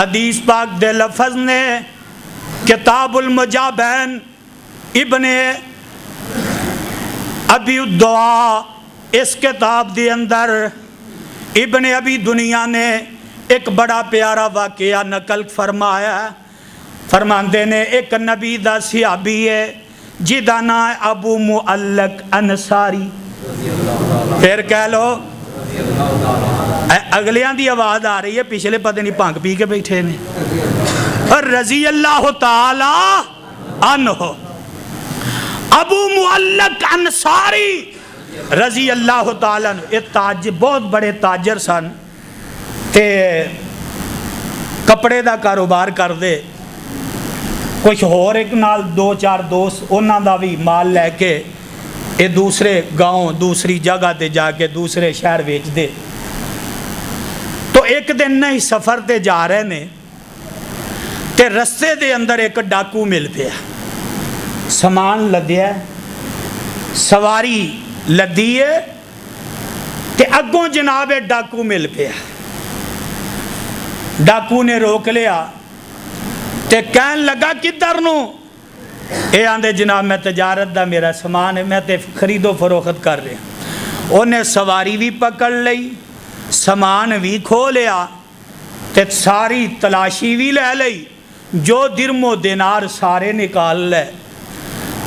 حدیث پاک دے لفظ نے کتاب المجابین ابن ابی الدعا اس کتاب دے اندر ابن ابی دنیا نے ایک بڑا پیارا واقعہ نقل فرمایا. فرماندے نے ایک نبی دا صحابی ہے جدا نام ہے ابو معلق انصاری. پھر کہہ لو اگلیاں دی آواز آ رہی ہے, پچھلے پتہ نہیں بھنگ پی کے بیٹھے نے. اور رضی اللہ تعالی عنہ ابو معلق انصاری رضی اللہ تعالی عنہ یہ بہت بڑے تاجر سن تے کپڑے دا کاروبار کر دے. کچھ اور ایک نال دو چار دوست انہاں دا بھی مال لے کے یہ دوسرے گاؤں دوسری جگہ تے جا کے دوسرے شہر بیچ دے. تو ایک دن نہیں سفر تے جا رہے نے تے رستے دے اندر ایک ڈاکو مل پیا. سامان لدیا سواری لدی ہے تے اگوں جناب ڈاکو مل پیا. ڈاکو نے روک لیا تے کہن لگا کدھر نو؟ اے آندے جناب میں تجارت دا میرا سامان ہے, میں تے خرید و فروخت کر رہا. انہیں سواری بھی پکڑ لئی سامان بھی کھو لیا تے ساری تلاشی بھی لے لئی, جو درم و دینار سارے نکال لے.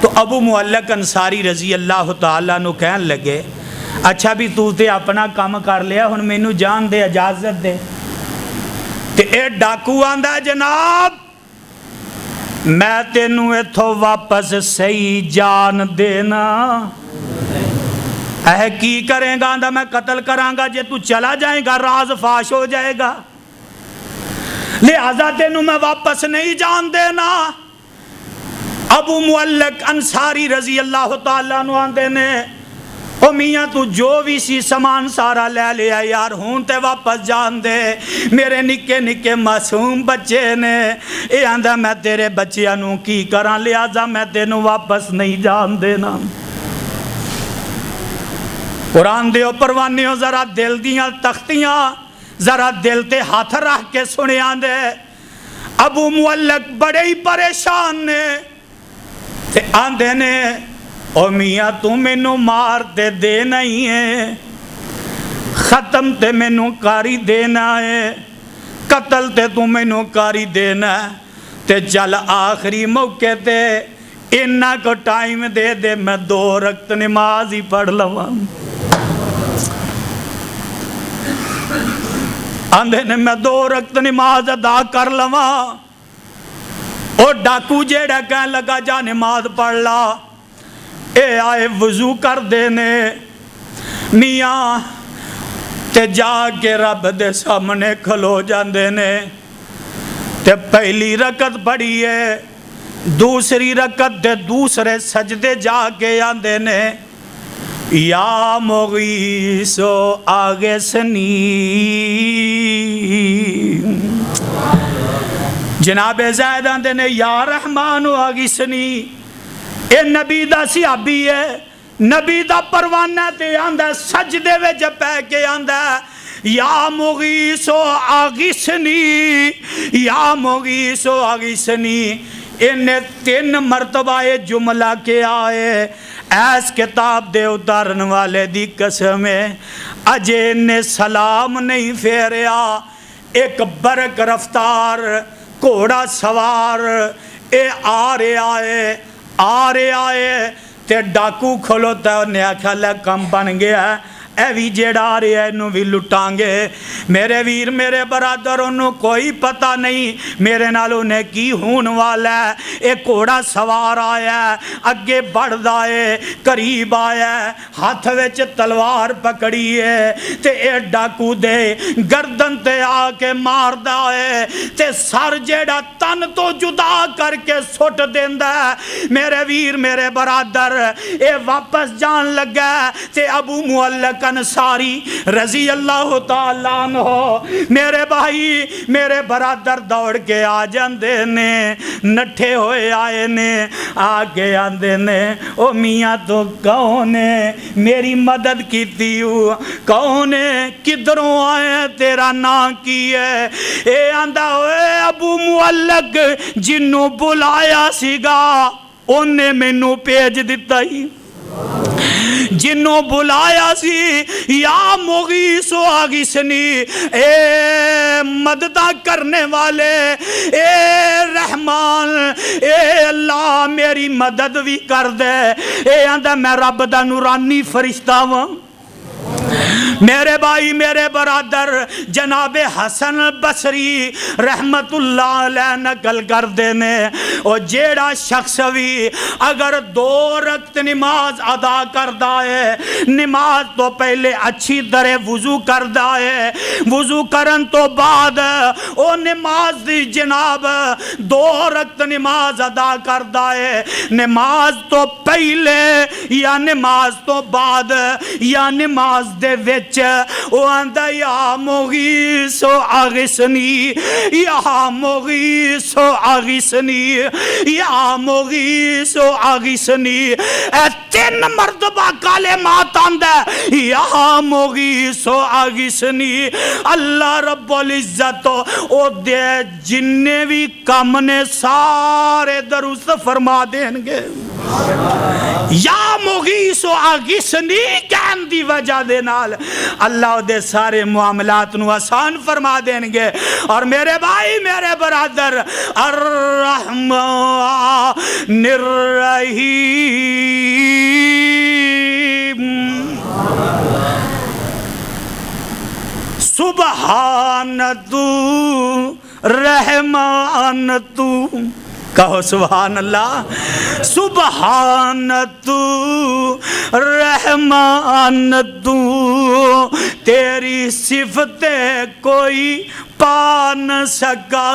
تو ابو معلق انصاری رضی اللہ تعالیٰ نو کہن لگے اچھا بھی تو تے اپنا کام کر لیا, ہن مینوں جان دے اجازت دے. تے اے ڈاکو آندا جناب میں تینوں ایتھوں واپس صحیح جان دینا. اے کی کریں گا؟ آندا میں قتل کراں گا جے تو چلا جائے گا, راز فاش ہو جائے گا, لہذا تینوں میں واپس نہیں جان دینا. ابو معلق انصاری رضی اللہ تعالیٰ عنہ آندے نے او میاں تو جو بھی سی سامان سارا لے لیا یار, ہون تے واپس جان دے, میرے نکے نکے معصوم بچے نے. اے آندا میں تیرے بچیاں نو کی کراں, لہذا میں تینوں واپس نہیں جان دینا. قرآن دیو پروانیو ذرا دل دیاں تختیاں ذرا دل تے ہاتھ رکھ کے سنیاں دے. ابو معلق بڑے ہی پریشان نے تے آندے نے او میاں تو مینوں مار تے دینا ہی ہے, ختم تے مینوں کاری دینا ہے, قتل تے تو مینوں کاری دینا ہے. تے چل آخری موقع تے انہاں کو ٹائم دے دے, میں 2 رکعت نماز ہی پڑھ لواں. آندے نے میں 2 رکعت نماز ادا کر لواں. او ڈاکو جیڑا کہن لگا جا نماز پڑھ لا. اے آئے وضو کر دینے میاں تے جا کے رب دے سامنے کھلو جاندے نے تے پہلی رکعت پڑھی ہے, دوسری رکعت دے دوسرے سجدے جا کے آندے نے یا مغیثو آغثنی. جناب زید آندے نے یا رحمان آغثنی. اے نبی دا صحابی ہے, نبی دا پروانہ تے آندہ سجدے وچ پے کے آندہ یا مغیثو آغثنی یا مغیثو آغثنی. انہیں 3 مرتبہ جملہ کے آئے ایس کتاب دے اتارن والے دی قسم ہے اجے انہیں سلام نہیں پھیریا. ایک برق رفتار گھوڑا سوار اے آ رہے آئے تے ڈاکو کھلوتا انہیں آکھا لے کم بن گیا ہے, اے بھی جیڑا آ رہے ہیں انہوں بھی لٹائیں گے. میرے ویر میرے برادر انہوں کوئی پتہ نہیں میرے نال انہیں کی ہون والا ہے. ایک گھوڑا سوار آیا ہے, اگے بڑھ دائے قریب آیا ہے, ہاتھ وچ تلوار پکڑی ہے تے اے ڈاکو دے گردن تے آ کے مار دائے تے سر جیڑا تن تو جدا کر کے سٹ دیندا ہے. میرے ویر میرے برادر اے واپس جان لگا تے ابو معلق انصاری رضی اللہ تعالیٰ عنہ میرے بھائی میرے برادر دوڑ کے آ جاندے نے, نٹھے ہوئے آئے نے, آگے آندے نے او میاں تو کون ہے میری مدد کیتی ہو, کون ہے کدھروں آئے تیرا نام کی ہے. اے آندہ ہوئے ابو معلق جنوں بلایا سیگا انہیں مینوں بھیج دتا ہی جنوں بلایا سی یا مغیث و آغثنی اے مددہ کرنے والے اے رحمان اے اللہ میری مدد بھی کر دے اے آندہ میں رب دا نورانی فرشتہ ہوں میرے بھائی میرے برادر جناب حسن بصری رحمت اللہ علیہ نقل کر دینے اور جیڑا شخص بھی اگر 2 رکعت نماز ادا کردہ ہے نماز تو پہلے اچھی طرح وضو کردہ ہے وضو کرن تو بعد او نماز دی جناب 2 رکعت نماز ادا کردہ ہے نماز تو پہلے یا نماز تو بعد یا نماز دے وچ او آندہ یا مغیث و آغثنی یا مغیث و آغثنی یا مغیث و آغثنی اے 3 مرتبہ کلمات آندہ یا مغیث و آغثنی اللہ رب العزت او دے جننے بھی کام نے سارے درست فرما دیں گے یا مغیث و آغثنی کہن دی وجہ دے نال اللہ دے سارے معاملات نو آسان فرما دیں گے اور میرے بھائی میرے برادر الرحمن الرحیم سبحان تو رحمان تو کہو سبحان اللہ سبحان تو رحمان تو تیری صفتیں کوئی پا نہ سکا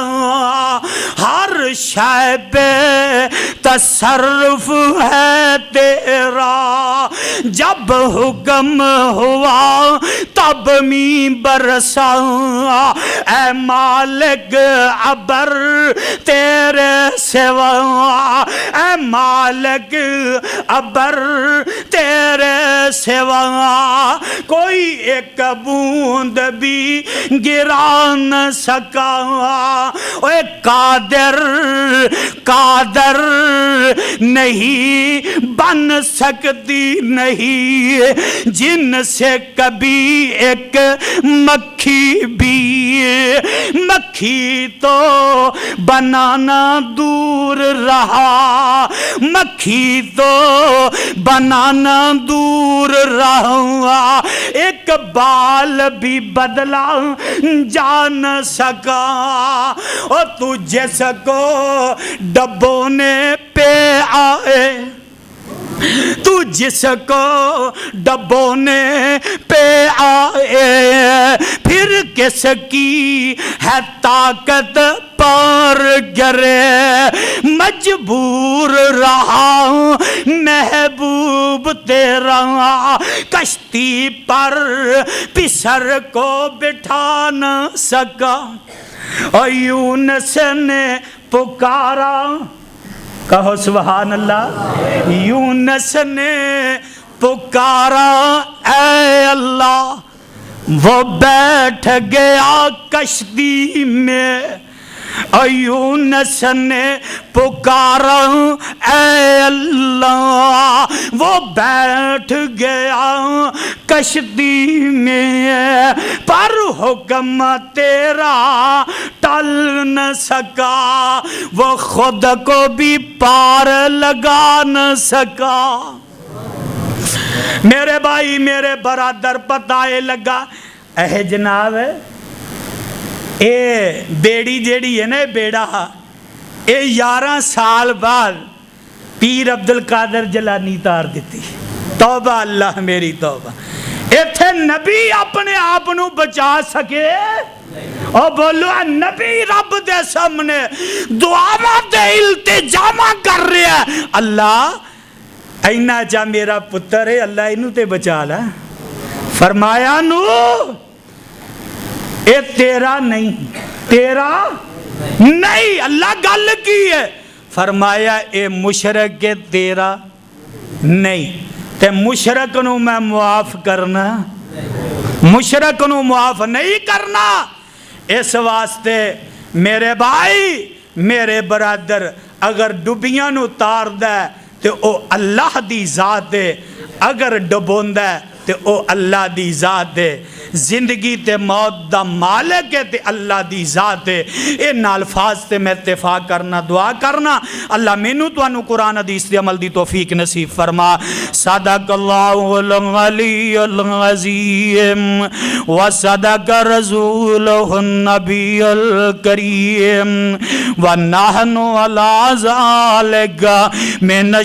ہر شے پہ تصرف ہے تیرا جب حکم ہوا تب می برسا اے مالک ابر تیرے سوا اے مالک ابر تیرے سوا کوئی ایک بوند بھی گرا نہ سکا اے قادر نہیں بن سکتی نہیں جن سے کبھی ایک مکھی بھی مکھی تو بنانا دور رہا مکھی تو بنانا دور رہا ایک بال بھی بدلا جا نہ سکا اور تو جس کو ڈبونے پہ آئے تو جس کو ڈبونے پہ آئے پھر کس کی ہے طاقت پر گرے مجبور رہا محبوب تیرا کشتی پر پسر کو بٹھا نہ سکا اور یونس نے پکارا کہو سبحان اللہ یونس نے پکارا اے اللہ وہ بیٹھ گیا کشتی میں یونس نے پکارا اے اللہ وہ بیٹھ گیا کشتی میں پر حکم تیرا ٹل نہ سکا وہ خود کو بھی پار لگا نہ سکا میرے بھائی میرے برادر پتہ لگا اے جناب اے بیڑی جیڑی ہے نا بیڑا اے 11 سال بعد پیر عبدالقادر جلانی تار دیتی توبہ اللہ میری توبہ ایتھے نبی اپنے آپ نو بچا سکے اور بولو نبی رب دے سامنے دعا دے التجامہ کر رہے ہیں اللہ اینا جا میرا پتر ہے اللہ انہوں تے بچا لا فرمایا نو اے تیرا نہیں تیرا نہیں اللہ گل کی ہے فرمایا اے مشرک کے تیرا نہیں تے مشرک نو میں معاف کرنا مشرک نو معاف نہیں کرنا اس واسطے میرے بھائی میرے برادر اگر ڈبیاں نو تار دے تے او اللہ دی ذات ہے، اگر ڈبون دے تے او اللہ دی ذات ہے، زندگی تے موت دا مالک ہے تے اللہ دی ذات ہے۔ ان الفاظ تے میں اتفاق کرنا، دعا کرنا اللہ مینوں تانوں قرآن حدیث دے عمل دی توفیق نصیب فرما۔ صدق اللہ العلی العظیم وصدق رسولہ النبی الکریم ونحن علی ذالک من